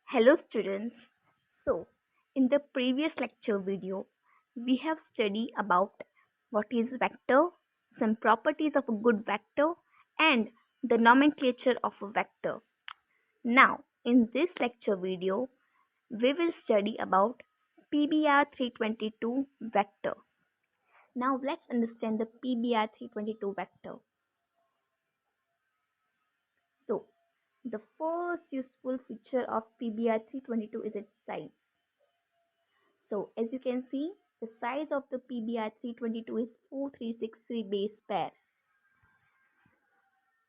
Hello students. So, in the previous lecture video, we have studied about what is vector, some properties of a good vector, and the nomenclature of a vector. Now, in this lecture video, we will study about pBr322 vector. Now, let's understand the pBr322 vector. So, the first useful feature of pBr322 is its size. So as you can see, the size of the pBr322 is 4363 base pair.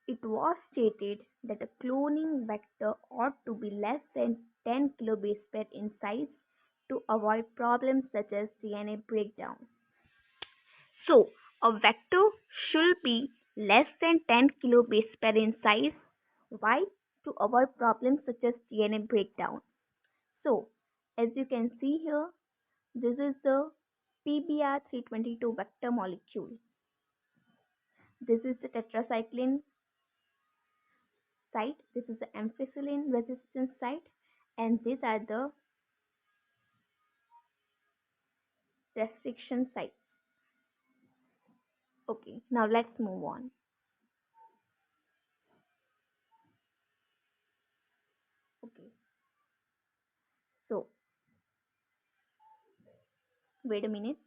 It was stated that a cloning vector ought to be less than 10 kilobase pair in size to avoid problems such as DNA breakdown. So a vector should be less than 10 kilobase pair in size. Why? To avoid problems such as DNA breakdown. So as you can see here, this is the pBr322 vector molecule. This is the tetracycline site, this is the ampicillin resistance site, and these are the restriction sites. Okay, now let's move on. Okay, so wait a minute.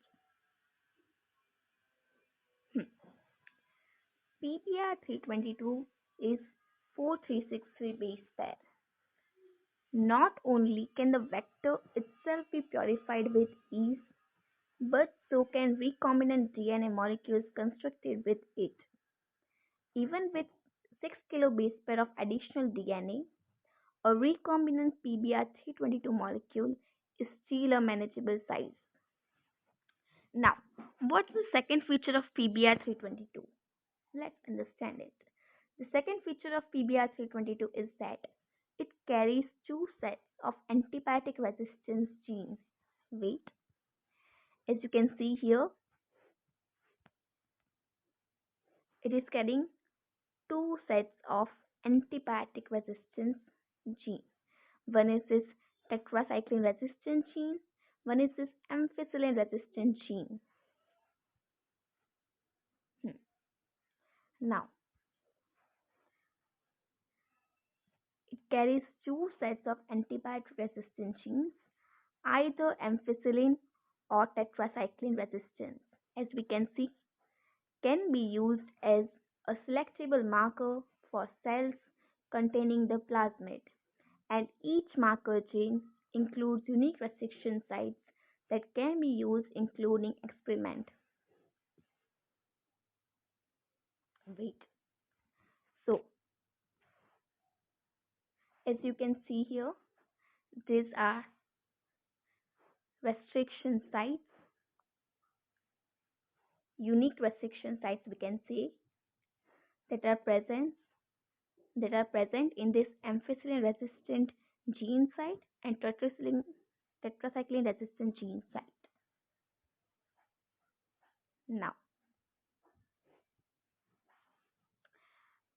pBr322 is 4363 base pair. Not only can the vector itself be purified with ease, but so can recombinant DNA molecules constructed with it. Even with 6 kilobase pair of additional DNA, a recombinant pBr322 molecule is still a manageable size. Now, what's the second feature of pBr322? Let's understand it. The second feature of pBr322 is that it carries two sets of antibiotic resistance genes. Wait, as you can see here, it is carrying two sets of antibiotic resistance genes. One is this tetracycline resistant gene, one is this ampicillin resistant gene. Hmm. Now, it carries two sets of antibiotic resistant genes, either ampicillin or tetracycline resistance. As we can see, can be used as a selectable marker for cells containing the plasmid, and each marker gene includes unique restriction sites that can be used in cloning experiment. Wait. So, as you can see here, these are restriction sites, unique restriction sites we can say, that are present in this ampicillin resistant gene site and tetracycline resistant gene site. Now,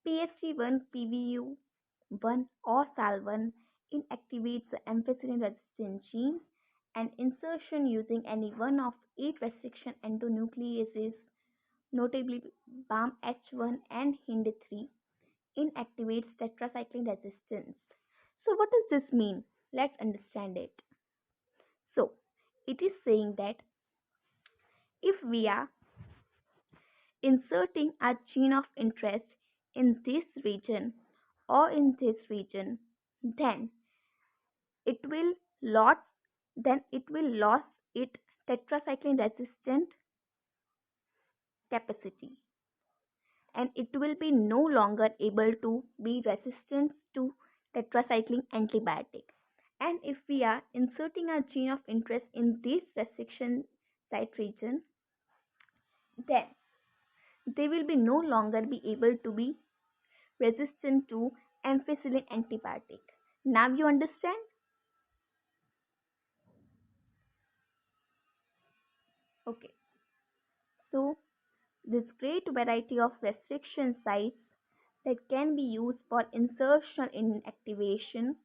PST1, PVU1 or SAL1 inactivates the ampicillin resistant gene, and insertion using any one of 8 restriction endonucleases, notably BAM-H1 and HIND3, inactivates tetracycline resistance. So what does this mean? Let's understand it. So it is saying that if we are inserting a gene of interest in this region or in this region, then it will lose its tetracycline resistant capacity, and it will be no longer able to be resistant to tetracycline antibiotic. And if we are inserting a gene of interest in this restriction site region, then they will be no longer be able to be resistant to ampicillin antibiotic. Now you understand? Okay. So this great variety of restriction sites that can be used for insertion in activation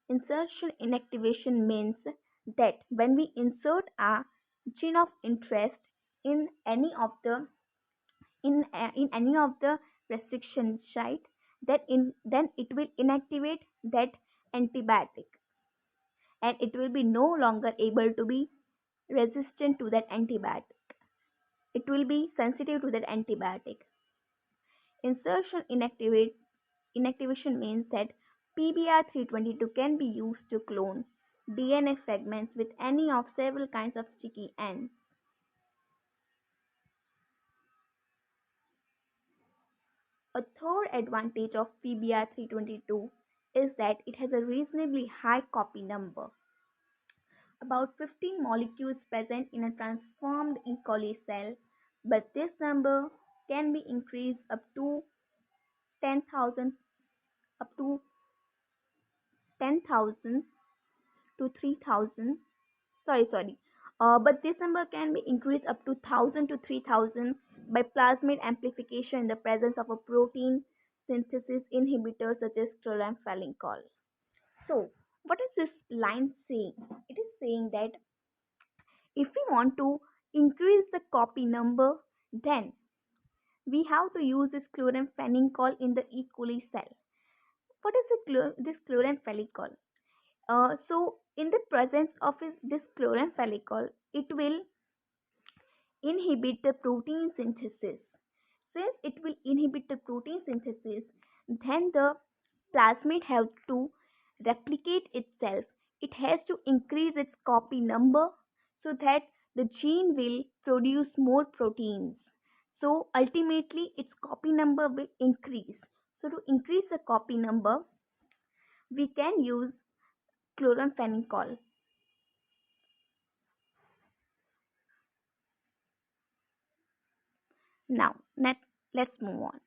Insertion inactivation means that when we insert a gene of interest in any of the in any of the restriction site, then it will inactivate that antibiotic, and it will be no longer able to be resistant to that antibiotic. It will be sensitive to that antibiotic. Insertion inactivation means that pBr322 can be used to clone DNA fragments with any of several kinds of sticky ends. A third advantage of pBr322 is that it has a reasonably high copy number, about 15 molecules present in a transformed E. coli cell, but this number can be increased up to 10,000 up to 10,000 to 3,000. But this number can be increased up to 1,000 to 3,000 by plasmid amplification in the presence of a protein synthesis inhibitor such as chloramphenicol. So, what is this line saying? It is saying that if we want to increase the copy number, then we have to use this chloramphenicol in the E. coli cell. What is this chloramphenicol? In the presence of this chloramphenicol, it will inhibit the protein synthesis. Since it will inhibit the protein synthesis, then the plasmid has to replicate itself. It has to increase its copy number so that the gene will produce more proteins. So ultimately, its copy number will increase. So to increase the copy number, we can use chloramphenicol. Now, let's move on.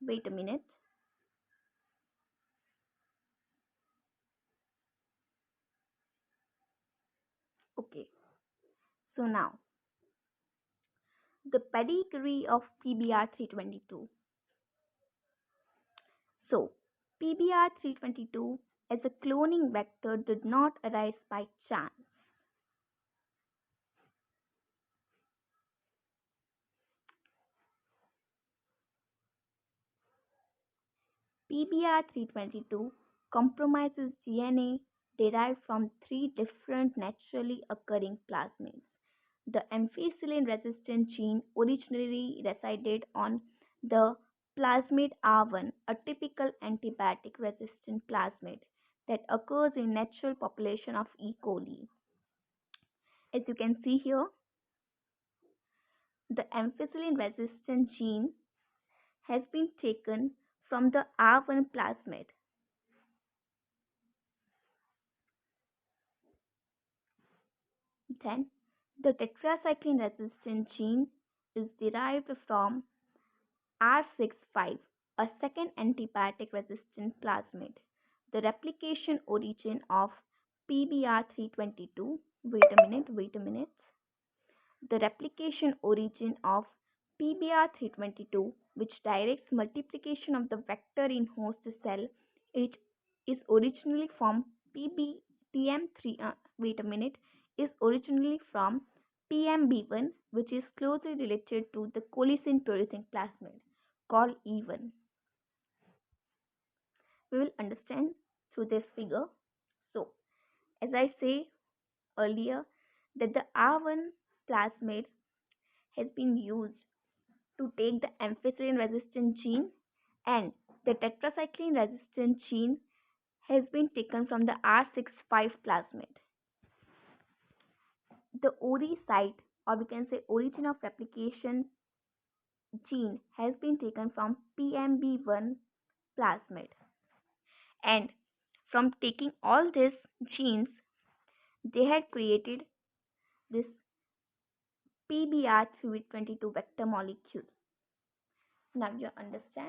Wait a minute. Okay, so now the pedigree of PBR322. So, PBR322 as a cloning vector did not arise by chance. PBR322 compromises DNA derived from three different naturally occurring plasmids. The ampicillin resistant gene originally resided on the plasmid R1, a typical antibiotic resistant plasmid that occurs in natural population of E. coli. As you can see here, the ampicillin resistant gene has been taken from the R1 plasmid. Then, the tetracycline resistant gene is derived from R65, a second antibiotic resistant plasmid. The replication origin of PBR322, wait a minute. The replication origin of pBr322, which directs multiplication of the vector in host cell, it is originally from PM3. Is originally from PMB1, which is closely related to the colicin producing plasmid called E1. We will understand through this figure. So, as I say earlier, that the R1 plasmid has been used to take the ampicillin resistant gene, and the tetracycline resistant gene has been taken from the R65 plasmid. The ORI site, or we can say origin of replication gene, has been taken from PMB1 plasmid. And from taking all these genes, they had created this PBR322 vector molecule. Now you understand.